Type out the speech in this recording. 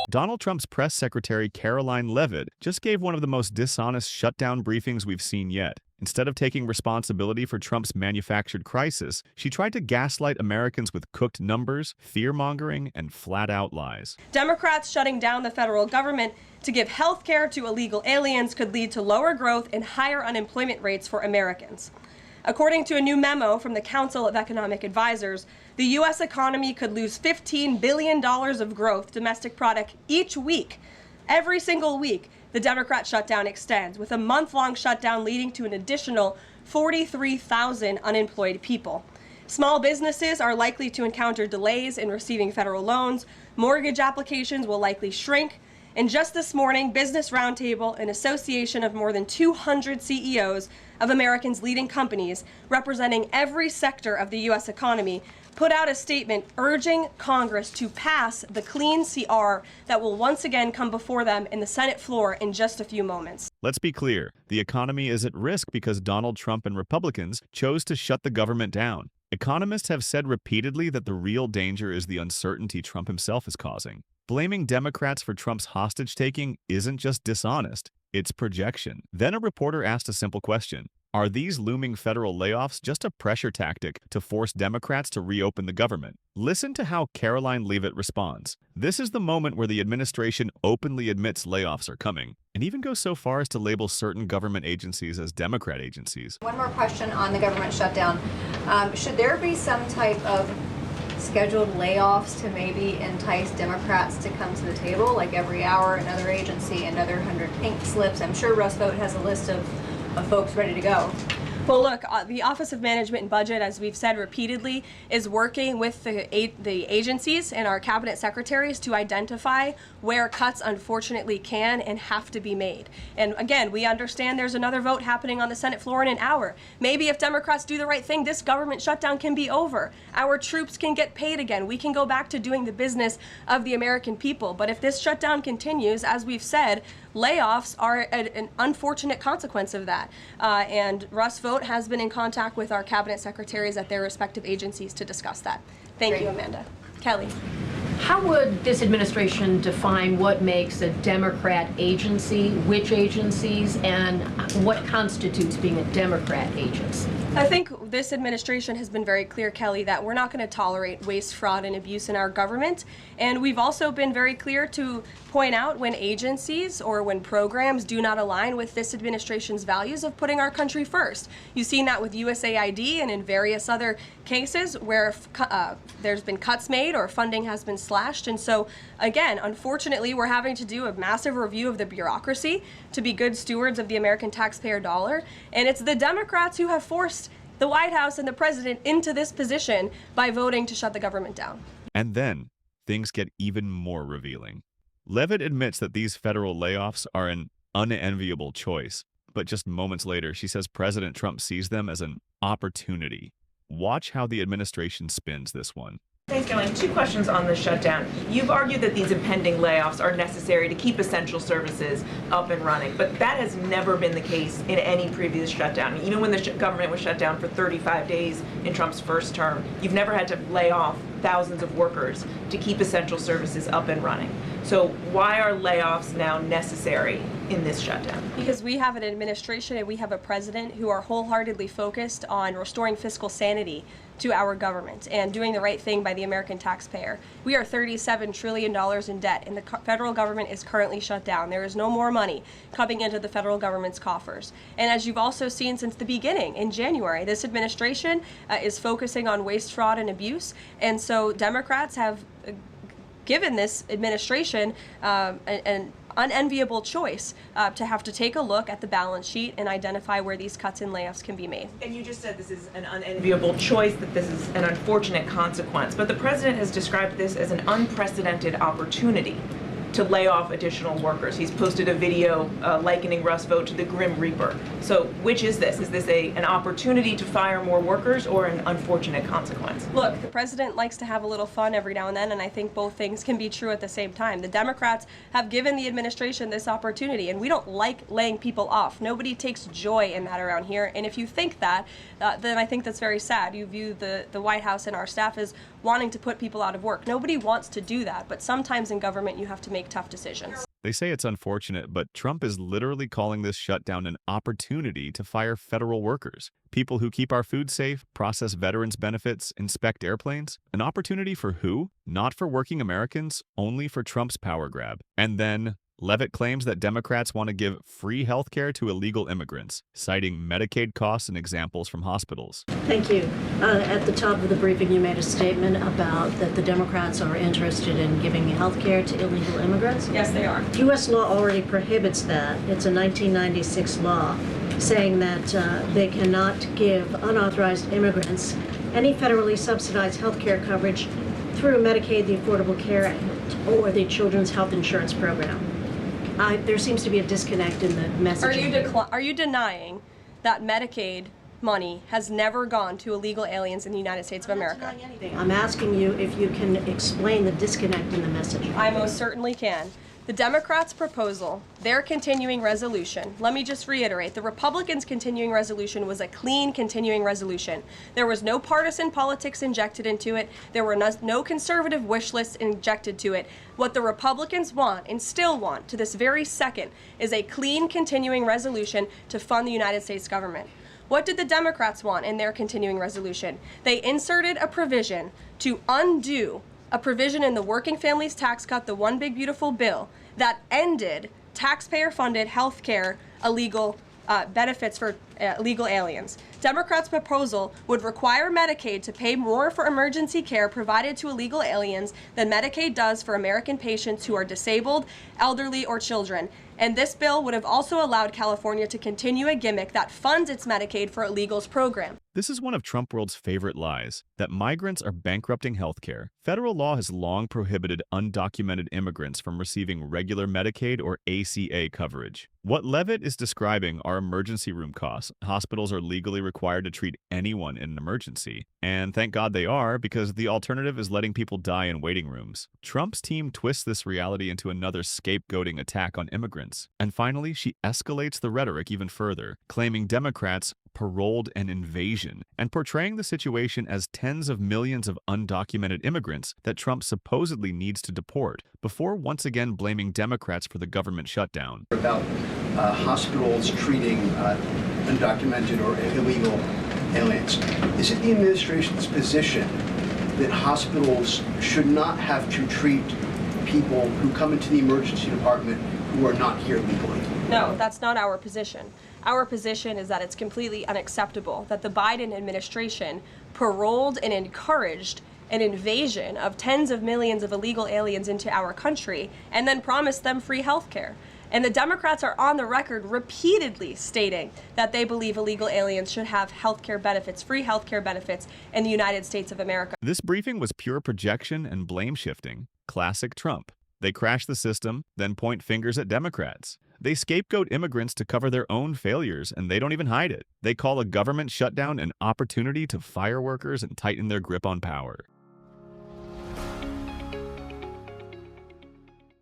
Donald Trump's Press Secretary Karoline Leavitt just gave one of the most dishonest shutdown briefings we've seen yet. Instead of taking responsibility for Trump's manufactured crisis, she tried to gaslight Americans with cooked numbers, fear-mongering, and flat-out lies. Democrats shutting down the federal government to give health care to illegal aliens could lead to lower growth and higher unemployment rates for Americans. According to a new memo from the Council of Economic Advisors, the U.S. economy could lose $15 billion of growth domestic product each week. Every single week, the Democrat shutdown extends, with a month-long shutdown leading to an additional 43,000 unemployed people. Small businesses are likely to encounter delays in receiving federal loans. Mortgage applications will likely shrink. And just this morning, Business Roundtable, an association of more than 200 CEOs of Americans' leading companies representing every sector of the U.S. economy, put out a statement urging Congress to pass the clean CR that will once again come before them in the Senate floor in just a few moments. Let's be clear, the economy is at risk because Donald Trump and Republicans chose to shut the government down. Economists have said repeatedly that the real danger is the uncertainty Trump himself is causing. Blaming Democrats for Trump's hostage-taking isn't just dishonest, it's projection. Then a reporter asked a simple question. Are these looming federal layoffs just a pressure tactic to force Democrats to reopen the government? Listen to how Karoline Leavitt responds. This is the moment where the administration openly admits layoffs are coming, and even goes so far as to label certain government agencies as Democrat agencies. One more question on the government shutdown. Should there be some type of scheduled layoffs to maybe entice Democrats to come to the table, like every hour another agency, another 100 pink slips? I'm sure Russ Vought has a list of folks ready to go. Well, look, the Office of Management and Budget, as we've said repeatedly, is working with the agencies and our cabinet secretaries to identify where cuts unfortunately can and have to be made. And again, we understand there's another vote happening on the Senate floor in an hour. Maybe if Democrats do the right thing, this government shutdown can be over. Our troops can get paid again. We can go back to doing the business of the American people. But if this shutdown continues, as we've said, layoffs are an unfortunate consequence of that. And Russ Vought has been in contact with our cabinet secretaries at their respective agencies to discuss that. Thank you, Amanda. Kelly. How would this administration define what makes a Democrat agency, which agencies, and what constitutes being a Democrat agency? I think this administration has been very clear, Kelly, that we're not going to tolerate waste, fraud, and abuse in our government. And we've also been very clear to point out when agencies or when programs do not align with this administration's values of putting our country first. You've seen that with USAID and in various other cases where there's been cuts made or funding has been slashed. And so, again, unfortunately, we're having to do a massive review of the bureaucracy to be good stewards of the American taxpayer dollar. And it's the Democrats who have forced the White House and the president into this position by voting to shut the government down. And then things get even more revealing. Leavitt admits that these federal layoffs are an unenviable choice, but just moments later, she says President Trump sees them as an opportunity. Watch how the administration spins this one. Thanks, Caroline. Two questions on the shutdown. You've argued that these impending layoffs are necessary to keep essential services up and running, but that has never been the case in any previous shutdown. Even when the government was shut down for 35 days in Trump's first term, you've never had to lay off thousands of workers to keep essential services up and running. So why are layoffs now necessary in this shutdown? Because we have an administration and we have a president who are wholeheartedly focused on restoring fiscal sanity to our government and doing the right thing by the American taxpayer. We are $37 trillion in debt, and the federal government is currently shut down. There is no more money coming into the federal government's coffers. And as you've also seen since the beginning, in January, this administration is focusing on waste, fraud, and abuse. And so Democrats have given this administration an unenviable choice to have to take a look at the balance sheet and identify where these cuts and layoffs can be made. And you just said this is an unenviable choice, that this is an unfortunate consequence, but the president has described this as an unprecedented opportunity to lay off additional workers. He's posted a video likening Russ Vought to the Grim Reaper. So which is this? Is this an opportunity to fire more workers or an unfortunate consequence? Look, the president likes to have a little fun every now and then, and I think both things can be true at the same time. The Democrats have given the administration this opportunity, and we don't like laying people off. Nobody takes joy in that around here, and if you think that, then I think that's very sad. You view the White House and our staff as wanting to put people out of work. Nobody wants to do that, but sometimes in government you have to make tough decisions. They say it's unfortunate, but Trump is literally calling this shutdown an opportunity to fire federal workers, people who keep our food safe, process veterans' benefits, inspect airplanes. An opportunity for who? Not for working Americans, only for Trump's power grab. And then Leavitt claims that Democrats want to give free health care to illegal immigrants, citing Medicaid costs and examples from hospitals. Thank you. At the top of the briefing, you made a statement about that the Democrats are interested in giving health care to illegal immigrants. Yes, they are. U.S. law already prohibits that. It's a 1996 law saying that they cannot give unauthorized immigrants any federally subsidized health care coverage through Medicaid, the Affordable Care Act, or the Children's Health Insurance Program. There seems to be a disconnect in the messaging. Are you denying that Medicaid money has never gone to illegal aliens in the United States of America? I'm not denying anything. I'm asking you if you can explain the disconnect in the messaging. I most certainly can. The Democrats' proposal, their continuing resolution, let me just reiterate, the Republicans' continuing resolution was a clean continuing resolution. There was no partisan politics injected into it. There were no conservative wish lists injected to it. What the Republicans want, and still want to this very second, is a clean continuing resolution to fund the United States government. What did the Democrats want in their continuing resolution? They inserted a provision to undo a provision in the Working Families Tax Cut, the One Big Beautiful Bill, that ended taxpayer-funded health care illegal benefits for illegal aliens. Democrats' proposal would require Medicaid to pay more for emergency care provided to illegal aliens than Medicaid does for American patients who are disabled, elderly, or children. And this bill would have also allowed California to continue a gimmick that funds its Medicaid for illegals program. This is one of Trump world's favorite lies, that migrants are bankrupting healthcare. Federal law has long prohibited undocumented immigrants from receiving regular Medicaid or ACA coverage. What Leavitt is describing are emergency room costs. Hospitals are legally required to treat anyone in an emergency. And thank God they are, because the alternative is letting people die in waiting rooms. Trump's team twists this reality into another scapegoating attack on immigrants. And finally, she escalates the rhetoric even further, claiming Democrats paroled an invasion, and portraying the situation as tens of millions of undocumented immigrants that Trump supposedly needs to deport, before once again blaming Democrats for the government shutdown. About hospitals treating undocumented or illegal aliens. Is it the administration's position that hospitals should not have to treat people who come into the emergency department who are not here legally? No, that's not our position. Our position is that it's completely unacceptable that the Biden administration paroled and encouraged an invasion of tens of millions of illegal aliens into our country and then promised them free health care. And the Democrats are on the record repeatedly stating that they believe illegal aliens should have health care benefits, free health care benefits in the United States of America. This briefing was pure projection and blame shifting. Classic Trump. They crash the system, then point fingers at Democrats. They scapegoat immigrants to cover their own failures, and they don't even hide it. They call a government shutdown an opportunity to fire workers and tighten their grip on power.